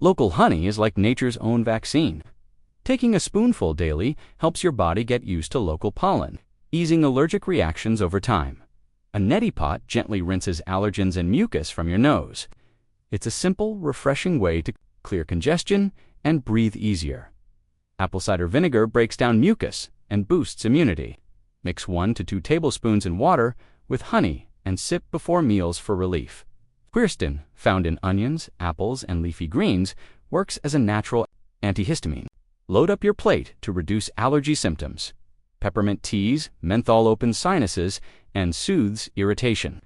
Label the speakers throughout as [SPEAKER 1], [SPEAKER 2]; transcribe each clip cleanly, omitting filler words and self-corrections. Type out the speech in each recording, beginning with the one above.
[SPEAKER 1] Local honey is like nature's own vaccine. Taking a spoonful daily helps your body get used to local pollen, easing allergic reactions over time. A neti pot gently rinses allergens and mucus from your nose. It's a simple, refreshing way to clear congestion and breathe easier. Apple cider vinegar breaks down mucus and boosts immunity. Mix 1 to 2 tablespoons in water with honey and sip before meals for relief. Quercetin, found in onions, apples, and leafy greens, works as a natural antihistamine. Load up your plate to reduce allergy symptoms. Peppermint teas, menthol opens sinuses and soothes irritation.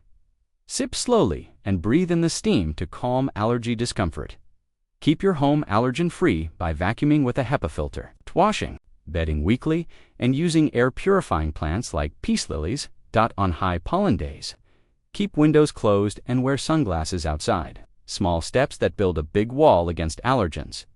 [SPEAKER 1] Sip slowly and breathe in the steam to calm allergy discomfort. Keep your home allergen-free by vacuuming with a HEPA filter, washing, bedding weekly, and using air-purifying plants like peace lilies on high pollen days. Keep windows closed and wear sunglasses outside. Small steps that build a big wall against allergens.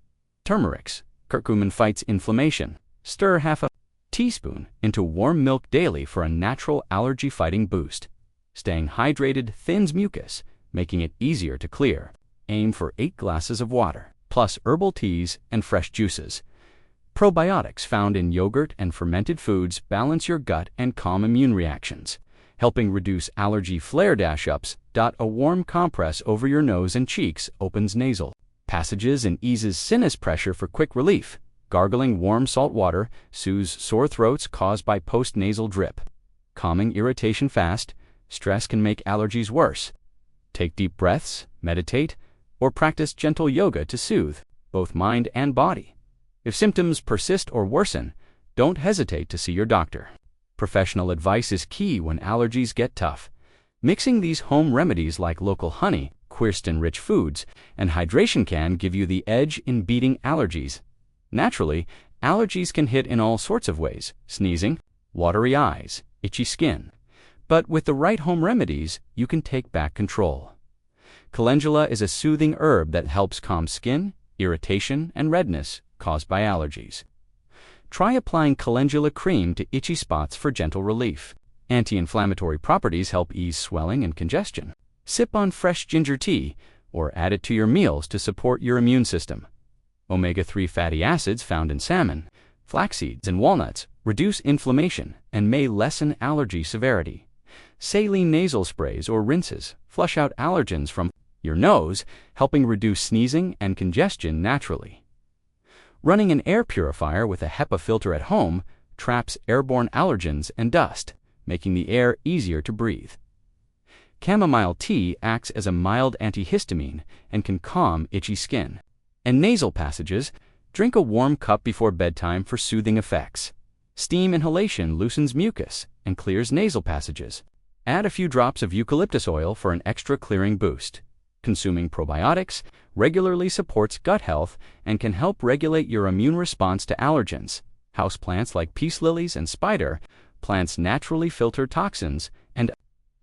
[SPEAKER 1] Turmeric's curcumin fights inflammation. Stir half a teaspoon into warm milk daily for a natural allergy-fighting boost. Staying hydrated thins mucus, making it easier to clear. Aim for 8 glasses of water, plus herbal teas and fresh juices. Probiotics found in yogurt and fermented foods balance your gut and calm immune reactions, helping reduce allergy flare-ups. A warm compress over your nose and cheeks opens nasal passages and eases sinus pressure for quick relief. Gargling warm salt water soothes sore throats caused by post-nasal drip. Calming irritation fast. Stress can make allergies worse. Take deep breaths, meditate, or practice gentle yoga to soothe both mind and body. If symptoms persist or worsen, don't hesitate to see your doctor. Professional advice is key when allergies get tough. Mixing these home remedies like local honey, quercetin-rich foods, and hydration can give you the edge in beating allergies. Naturally, allergies can hit in all sorts of ways: sneezing, watery eyes, itchy skin. But with the right home remedies, you can take back control. Calendula is a soothing herb that helps calm skin, irritation, and redness caused by allergies. Try applying calendula cream to itchy spots for gentle relief. Anti-inflammatory properties help ease swelling and congestion. Sip on fresh ginger tea or add it to your meals to support your immune system. Omega-3 fatty acids found in salmon, flax seeds, and walnuts reduce inflammation and may lessen allergy severity. Saline nasal sprays or rinses flush out allergens from your nose, helping reduce sneezing and congestion naturally. Running an air purifier with a HEPA filter at home traps airborne allergens and dust, making the air easier to breathe. Chamomile tea acts as a mild antihistamine and can calm itchy skin. And nasal passages, drink a warm cup before bedtime for soothing effects. Steam inhalation loosens mucus and clears nasal passages. Add a few drops of eucalyptus oil for an extra clearing boost. Consuming probiotics regularly supports gut health and can help regulate your immune response to allergens. Houseplants like peace lilies and spider plants naturally filter toxins and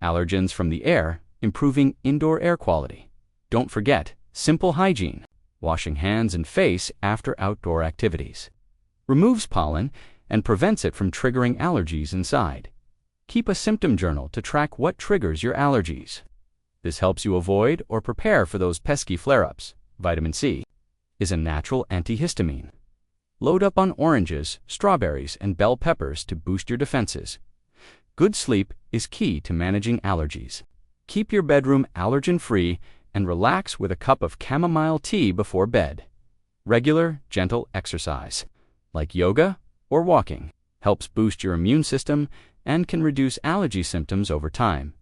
[SPEAKER 1] allergens from the air, improving indoor air quality. Don't forget simple hygiene. Washing hands and face after outdoor activities removes pollen and prevents it from triggering allergies inside. Keep a symptom journal to track what triggers your allergies. This helps you avoid or prepare for those pesky flare-ups. Vitamin C is a natural antihistamine. Load up on oranges, strawberries, and bell peppers to boost your defenses. Good sleep is key to managing allergies. Keep your bedroom allergen-free and relax with a cup of chamomile tea before bed. Regular, gentle exercise, like yoga or walking, helps boost your immune system and can reduce allergy symptoms over time.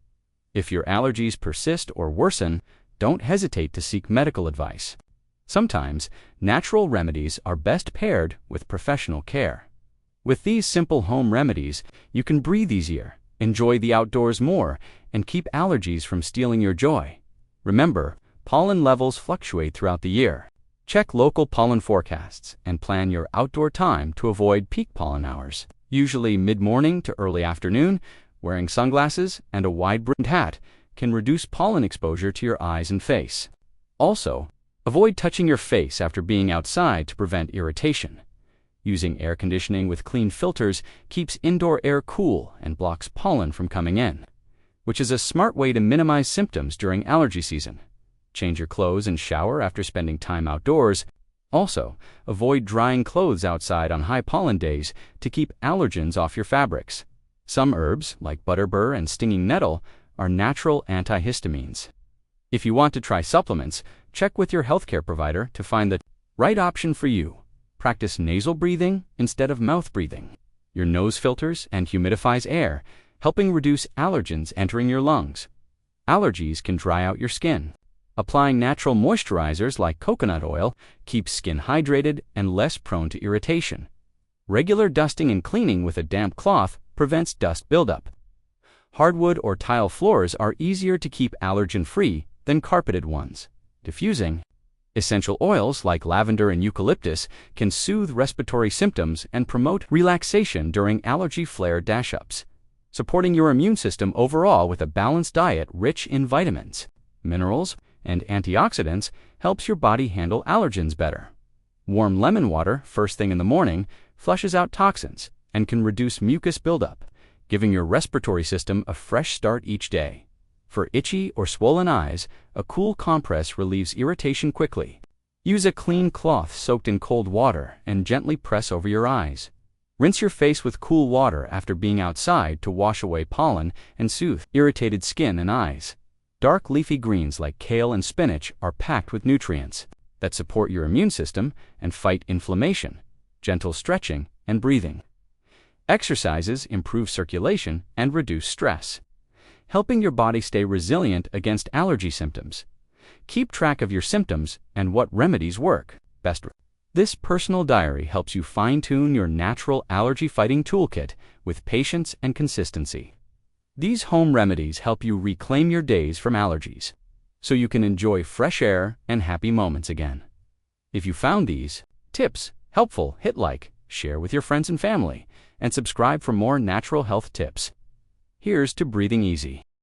[SPEAKER 1] If your allergies persist or worsen, don't hesitate to seek medical advice. Sometimes, natural remedies are best paired with professional care. With these simple home remedies, you can breathe easier, enjoy the outdoors more, and keep allergies from stealing your joy. Remember, pollen levels fluctuate throughout the year. Check local pollen forecasts and plan your outdoor time to avoid peak pollen hours. Usually mid-morning to early afternoon, wearing sunglasses and a wide-brimmed hat can reduce pollen exposure to your eyes and face. Also, avoid touching your face after being outside to prevent irritation. Using air conditioning with clean filters keeps indoor air cool and blocks pollen from coming in, which is a smart way to minimize symptoms during allergy season. Change your clothes and shower after spending time outdoors. Also, avoid drying clothes outside on high pollen days to keep allergens off your fabrics. Some herbs, like butterbur and stinging nettle, are natural antihistamines. If you want to try supplements, check with your healthcare provider to find the right option for you. Practice nasal breathing instead of mouth breathing. Your nose filters and humidifies air, helping reduce allergens entering your lungs. Allergies can dry out your skin. Applying natural moisturizers like coconut oil keeps skin hydrated and less prone to irritation. Regular dusting and cleaning with a damp cloth prevents dust buildup. Hardwood or tile floors are easier to keep allergen-free than carpeted ones. Diffusing. Essential oils like lavender and eucalyptus can soothe respiratory symptoms and promote relaxation during allergy flare dash-ups. Supporting your immune system overall with a balanced diet rich in vitamins, minerals, and antioxidants helps your body handle allergens better. Warm lemon water first thing in the morning flushes out toxins and can reduce mucus buildup, giving your respiratory system a fresh start each day. For itchy or swollen eyes, a cool compress relieves irritation quickly. Use a clean cloth soaked in cold water and gently press over your eyes. Rinse your face with cool water after being outside to wash away pollen and soothe irritated skin and eyes. Dark leafy greens like kale and spinach are packed with nutrients that support your immune system and fight inflammation. Gentle stretching and breathing. Exercises improve circulation and reduce stress, helping your body stay resilient against allergy symptoms. Keep track of your symptoms and what remedies work best. This personal diary helps you fine-tune your natural allergy-fighting toolkit with patience and consistency. These home remedies help you reclaim your days from allergies, so you can enjoy fresh air and happy moments again. If you found these tips helpful, hit like, share with your friends and family, and subscribe for more natural health tips. Here's to breathing easy.